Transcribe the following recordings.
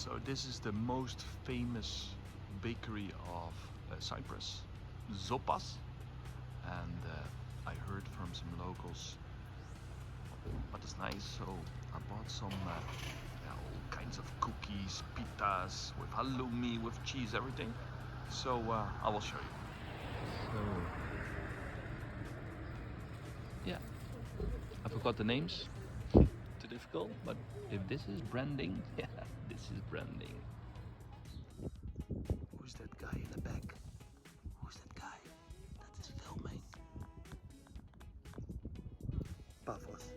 So this is the most famous bakery of Cyprus, Zopas, and I heard from some locals, but it's nice. So I bought some all kinds of cookies, pitas with halloumi, with cheese, everything. So I will show you. So yeah, I forgot the names. Too difficult, but if this is branding, yeah, this is branding. Who's that guy in the back? Who's that guy that is filming? Paphos.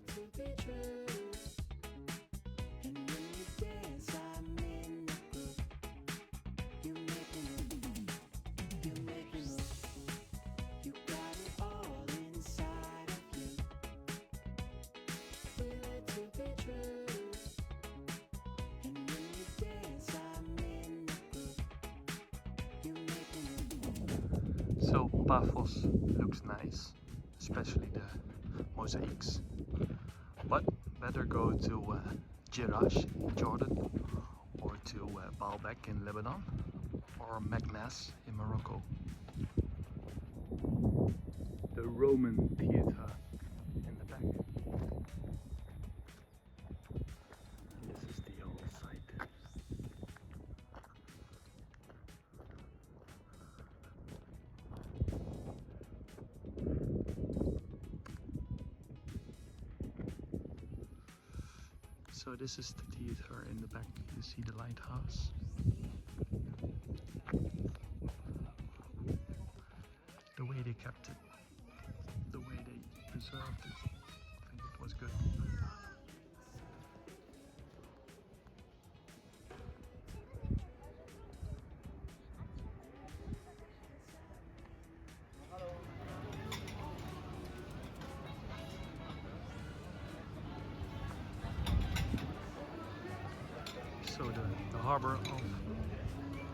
So Paphos looks nice, especially the mosaics, but better go to Jerash in Jordan, or to Baalbek in Lebanon, or Meknes in Morocco. The Roman theater in the back. This is the old site. So this is the theater in the back. You see the lighthouse. The way they kept it, the way they preserved it, I think it was good. So the harbor of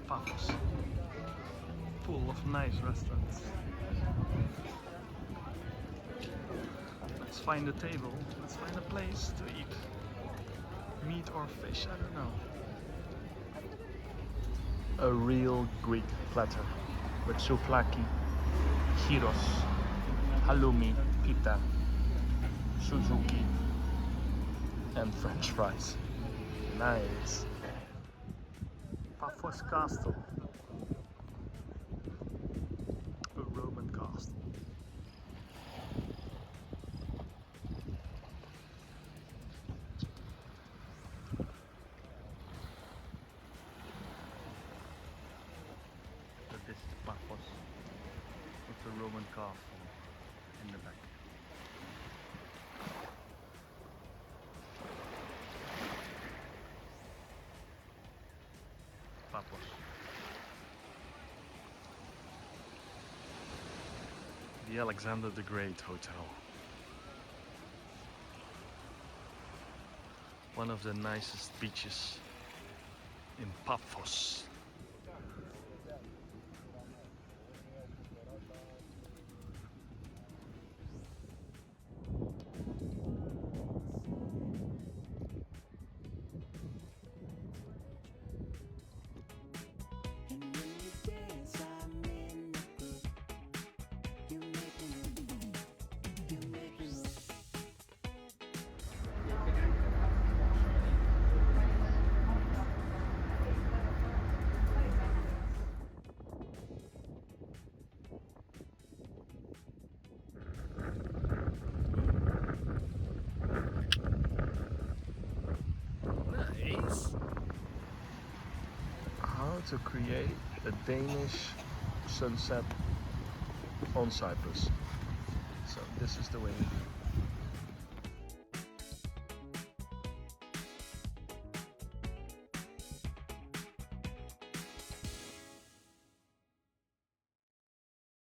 Paphos, full of nice restaurants. Let's find a table, let's find a place to eat. Meat or fish, I don't know. A real Greek platter with souvlaki, gyros, halloumi, pita, suzuki, and French fries. Nice. Paphos Castle. A Roman castle. So this is Paphos with the Roman castle in the back. Paphos. The Alexander the Great Hotel. One of the nicest beaches in Paphos. How to create a Danish sunset on Cyprus. So this is the way we do it.